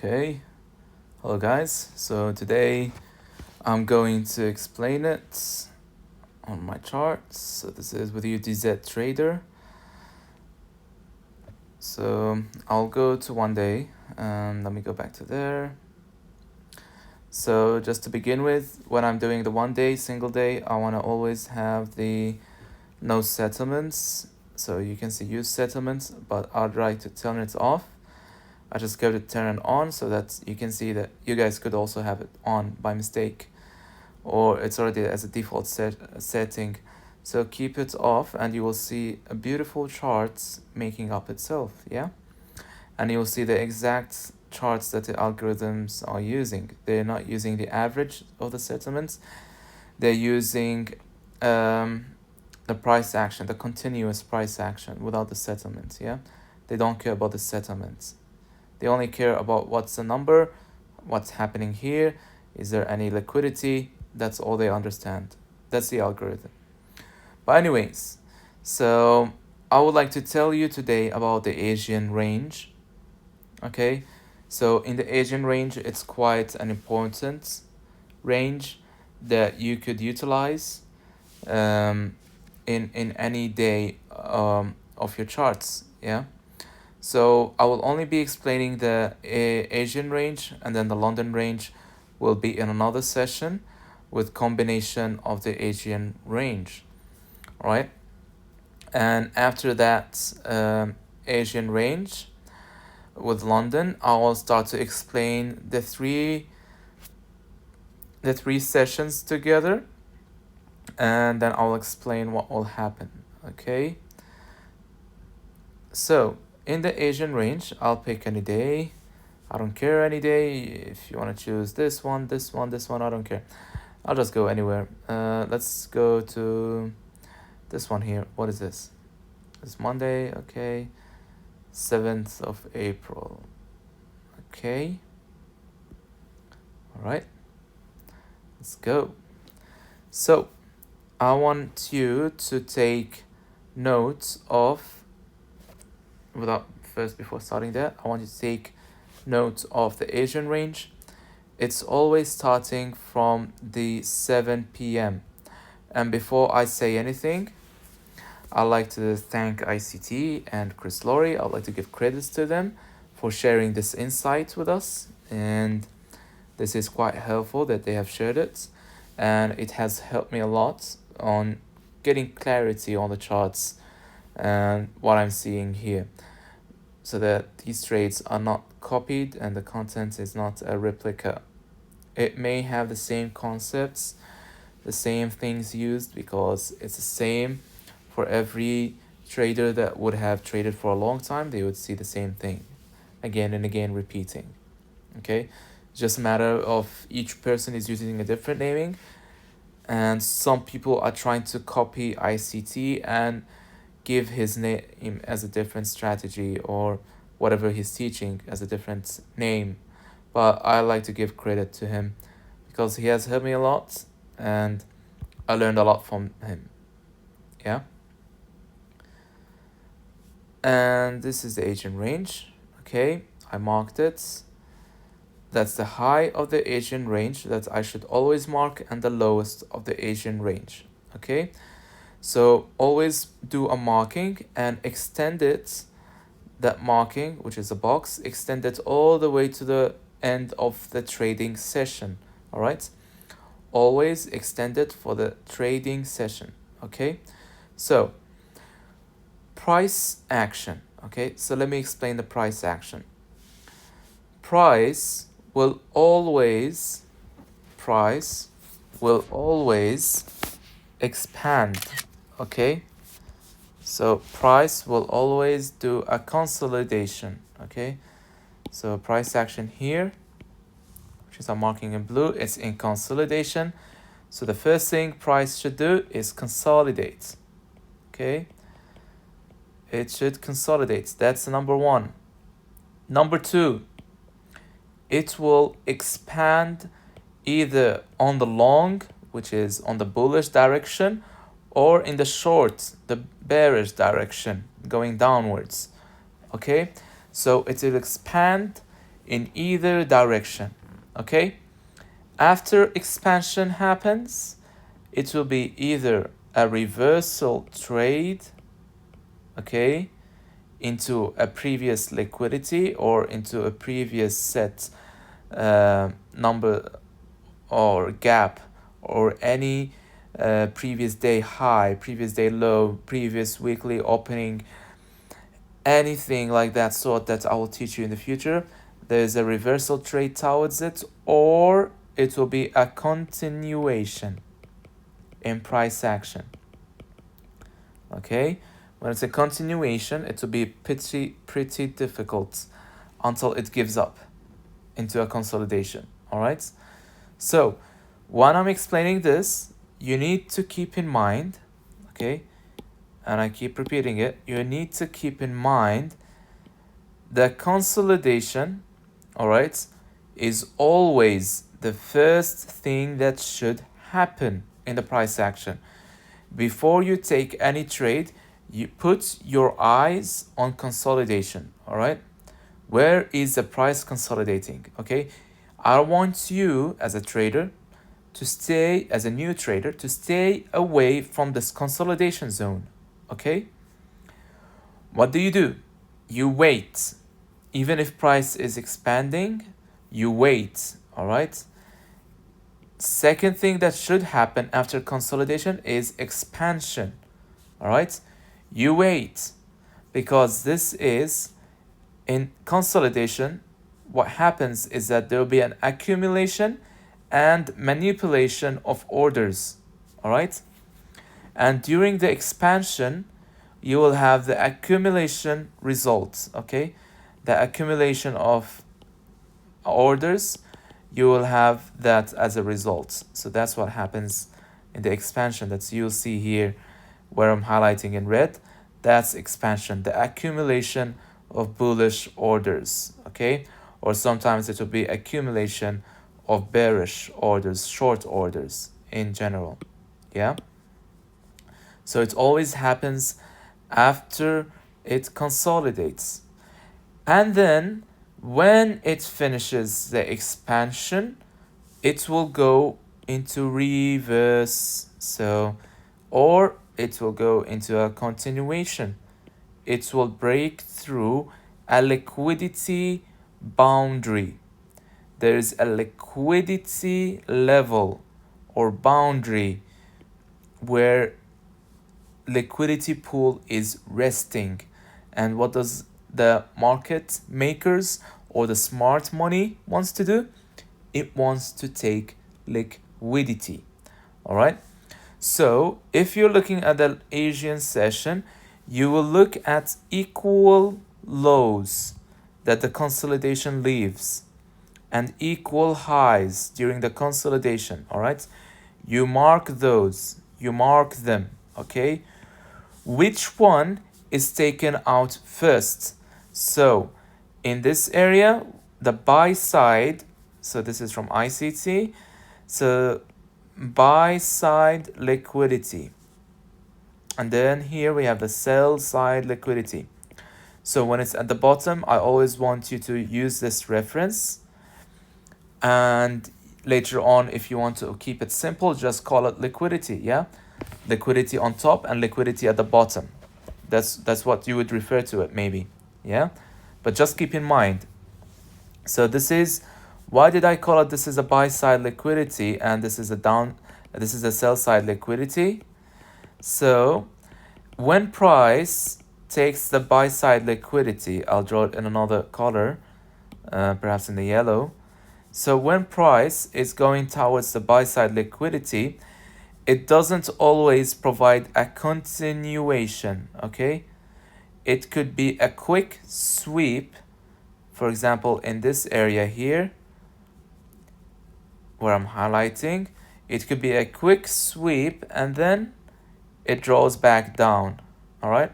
Okay, hello guys. So today I'm going to explain it on my charts. So this is with UTZ Trader. So I'll go to one day. Let me go back to there. So just to begin with, when I'm doing the 1 day, single day, I want to always have the no settlements. So you can see use settlements, but I'd like to turn it off. I just go to turn it on so that you can see that you guys could also have it on by mistake, or it's already as a default setting. So keep it off and you will see a beautiful charts making up itself, yeah? And you'll see the exact charts that the algorithms are using. They're not using the average of the settlements. They're using the price action, the continuous price action without the settlement, yeah? They don't care about the settlements. They only care about what's the number, what's happening here, is there any liquidity, that's all they understand. That's the algorithm. But anyways, so I would like to tell you today about the Asian range. Okay, so in the Asian range, it's quite an important range that you could utilize in any day of your charts, yeah? So I will only be explaining the Asian range, and then the London range will be in another session with combination of the Asian range, all right? And after that Asian range with London, I will start to explain the three sessions together, and then I'll explain what will happen, okay? So in the Asian range, I'll pick any day. I don't care any day. If you want to choose this one, I don't care. I'll just go anywhere. Let's go to this one here. What is this? It's Monday, okay. 7th of April. Okay. All right. Let's go. So I want you to take notes of, before starting that, I want you to take note of the Asian range. It's always starting from the 7 p.m. And before I say anything, I'd like to thank ICT and Chris Laurie. I'd like to give credits to them for sharing this insight with us. And this is quite helpful that they have shared it. And it has helped me a lot on getting clarity on the charts and what I'm seeing here, so that these trades are not copied and the content is not a replica. It may have the same concepts, the same things used, because it's the same for every trader that would have traded for a long time. They would see the same thing again and again repeating, okay? Just a matter of each person is using a different naming, and some people are trying to copy ICT and give his name as a different strategy, or whatever he's teaching as a different name. But I like to give credit to him because he has helped me a lot and I learned a lot from him, yeah? And this is the Asian range, okay? I marked it. That's the high of the Asian range that I should always mark, and the lowest of the Asian range, okay? So always do a marking and extend it, that marking, which is a box, extend it all the way to the end of the trading session, all right? Always extend it for the trading session, okay? So price action, okay? So let me explain the price action. Price will always expand, okay? So price will always do a consolidation, okay? So price action here, which is I'm marking in blue, it's in consolidation. So the first thing price should do is consolidate, okay? It should consolidate. That's number one. Number two, it will expand either on the long, which is on the bullish direction, or in the short, the bearish direction, going downwards, okay? So it will expand in either direction. Okay, after expansion happens, it will be either a reversal trade, okay, into a previous liquidity or into a previous set number or gap, or any previous day high, previous day low, previous weekly opening, anything like that sort that I will teach you in the future. There's a reversal trade towards it, or it will be a continuation in price action. Okay, when it's a continuation, it will be pretty difficult until it gives up into a consolidation. All right, so when I'm explaining this, you need to keep in mind, okay, and I keep repeating it, you need to keep in mind the consolidation, all right, is always the first thing that should happen in the price action. Before you take any trade, you put your eyes on consolidation, all right? Where is the price consolidating, okay? I want you as a trader to stay, as a new trader, to stay away from this consolidation zone, okay? What do? You wait. Even if price is expanding, you wait, all right? Second thing that should happen after consolidation is expansion, all right? You wait, because this is, in consolidation, what happens is that there will be an accumulation and manipulation of orders, all right? And during the expansion, you will have the accumulation results, okay? The accumulation of orders, you will have that as a result. So that's what happens in the expansion that you'll see here where I'm highlighting in red. That's expansion, the accumulation of bullish orders, okay? Or sometimes it will be accumulation of bearish orders, short orders in general, yeah? So it always happens after it consolidates. And then when it finishes the expansion, it will go into reverse. So, or it will go into a continuation. It will break through a liquidity boundary. There is a liquidity level or boundary where liquidity pool is resting. And what does the market makers or the smart money wants to do? It wants to take liquidity. All right, so if you're looking at the Asian session, you will look at equal lows that the consolidation leaves and equal highs during the consolidation. All right, you mark those, you mark them, okay? Which one is taken out first? So in this area, the buy side, so this is from ICT, so buy side liquidity. And then here we have the sell side liquidity. So when it's at the bottom, I always want you to use this reference. And later on, if you want to keep it simple, just call it liquidity, yeah? Liquidity on top and liquidity at the bottom. That's what you would refer to it, maybe, yeah? But just keep in mind. So this is, why did I call it this is a buy side liquidity and this is a sell side liquidity? So when price takes the buy side liquidity, I'll draw it in another color, perhaps in the yellow. So when price is going towards the buy side liquidity, it doesn't always provide a continuation, okay? It could be a quick sweep, for example, in this area here, where I'm highlighting. It could be a quick sweep and then it draws back down, all right?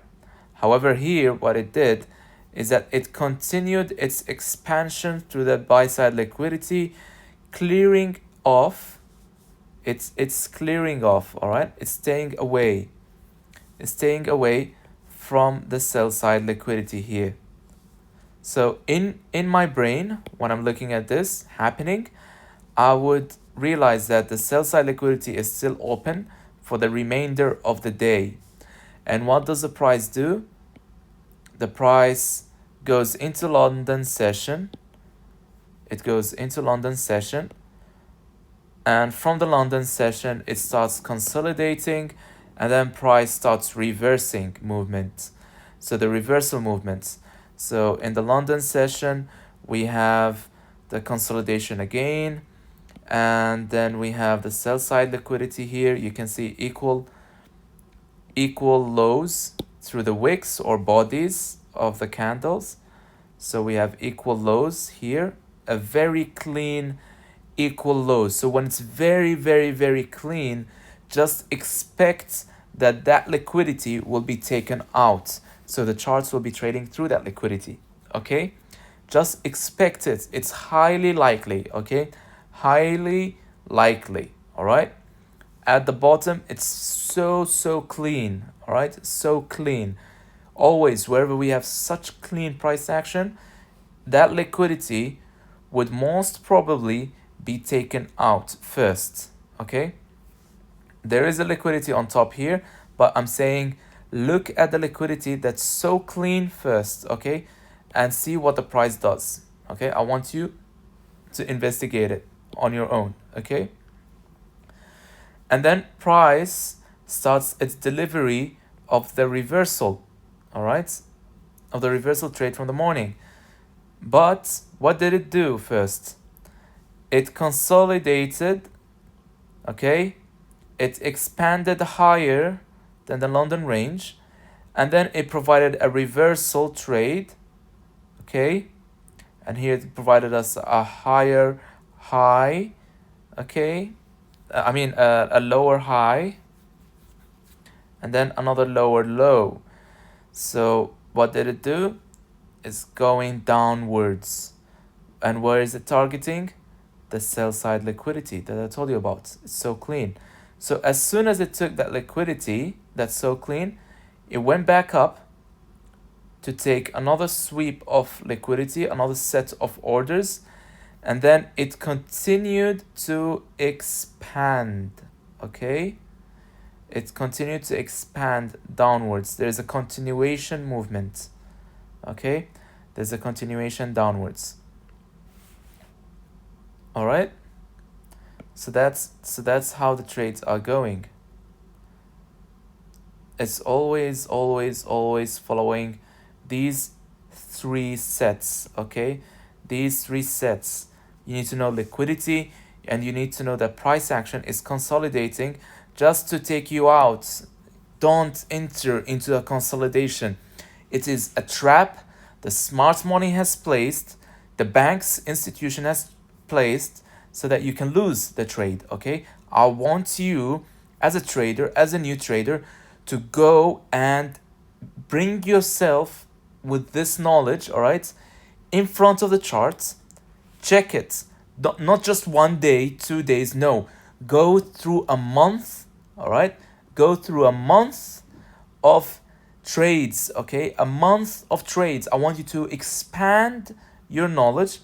However, here, what it did is that it continued its expansion through the buy side liquidity, clearing off. It's clearing off, all right? It's staying away. It's staying away from the sell side liquidity here. So in my brain, when I'm looking at this happening, I would realize that the sell side liquidity is still open for the remainder of the day. And what does the price do? The price goes into London session. It goes into London session. And from the London session, it starts consolidating, and then price starts reversing movement. So the reversal movements. So in the London session, we have the consolidation again, and then we have the sell side liquidity here. You can see equal lows through the wicks or bodies of the candles. So we have equal lows here, a very clean equal lows. So when it's very, very, very clean, just expect that that liquidity will be taken out. So the charts will be trading through that liquidity, okay? Just expect it. It's highly likely, okay? Highly likely, all right? At the bottom, it's so clean, all right? So clean. Always, wherever we have such clean price action, that liquidity would most probably be taken out first, okay? There is a liquidity on top here, but I'm saying look at the liquidity that's so clean first, okay? And see what the price does, okay? I want you to investigate it on your own, okay? And then price starts its delivery of the reversal, all right? Of the reversal trade from the morning. But what did it do first? It consolidated, okay? It expanded higher than the London range, and then it provided a reversal trade, okay? And here it provided us a higher high, okay? A lower high, and then another lower low. So what did it do? It's going downwards. And where is it targeting? The sell side liquidity that I told you about. It's so clean. So as soon as it took that liquidity that's so clean, it went back up to take another sweep of liquidity, another set of orders, and then it continued to expand, okay? It continued to expand downwards. There's a continuation movement, okay? There's a continuation downwards. All right? So that's how the trades are going. It's always following these three sets, okay? These three sets. You need to know liquidity, and you need to know that price action is consolidating just to take you out. Don't enter into a consolidation. It is a trap the smart money has placed, the bank's institution has placed, so that you can lose the trade, okay? I want you as a trader, as a new trader, to go and bring yourself with this knowledge, all right, in front of the charts. Check it. Not just 1 day, 2 days, no. Go through a month, all right? Go through a month of trades, okay? A month of trades. I want you to expand your knowledge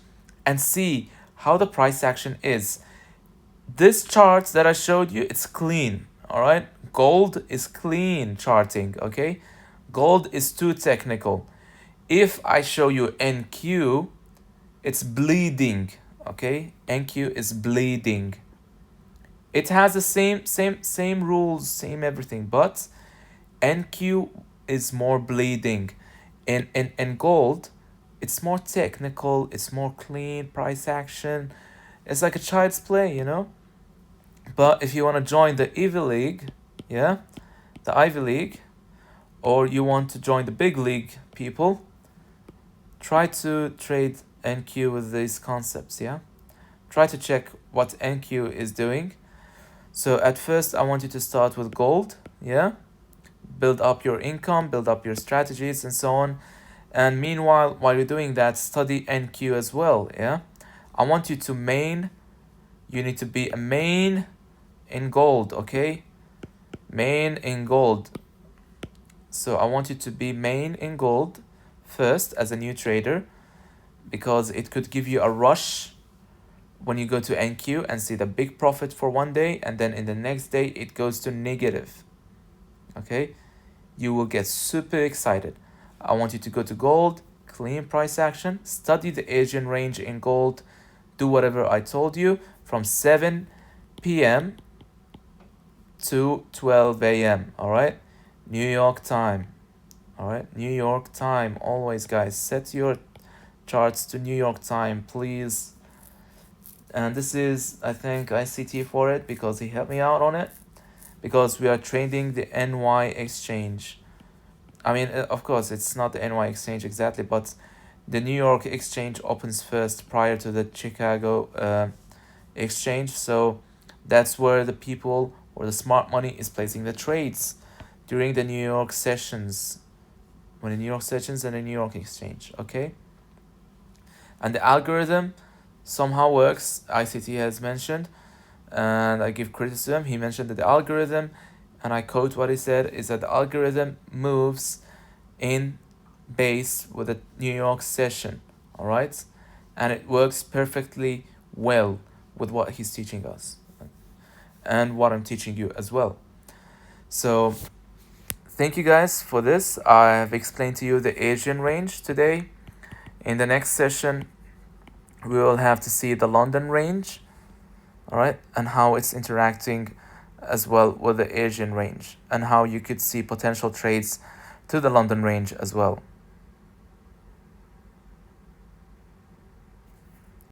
and see how the price action is. This chart that I showed you, it's clean, all right? Gold is clean charting, okay? Gold is too technical. If I show you NQ, it's bleeding, okay? NQ is bleeding. It has the same rules, same everything, but NQ is more bleeding. In gold, it's more technical, it's more clean price action. It's like a child's play, you know? But if you want to join the Ivy League, yeah, the Ivy League, or you want to join the big league people, try to trade NQ with these concepts, yeah? Try to check what NQ is doing. So at first, I want you to start with gold, yeah? Build up your income, build up your strategies, and so on. And meanwhile, while you're doing that, study NQ as well, yeah? I want you to main. You need to be a main in gold, okay? Main in gold. So I want you to be main in gold first as a new trader. because it could give you a rush when you go to NQ and see the big profit for one day, and then in the next day it goes to negative. Okay, you will get super excited. I want you to go to gold, clean price action, study the Asian range in gold, do whatever I told you from 7 p.m. to 12 a.m. All right, New York time. All right, New York time. Always, guys, set your charts to New York time, please. And this is, I thank ICT for it because he helped me out on it, because we are trading the NY exchange. I mean, of course, it's not the NY exchange exactly, but the New York exchange opens first prior to the Chicago exchange. So that's where the people or the smart money is placing the trades during the New York sessions, when the New York sessions and the New York exchange. Okay. And the algorithm somehow works. ICT has mentioned, and I give credit to him. He mentioned that the algorithm, and I quote what he said, is that the algorithm moves in base with the New York session. All right, and it works perfectly well with what he's teaching us and what I'm teaching you as well. So thank you guys for this. I have explained to you the Asian range today. In the next session, we will have to see the London range, all right, and how it's interacting as well with the Asian range, and how you could see potential trades to the London range as well.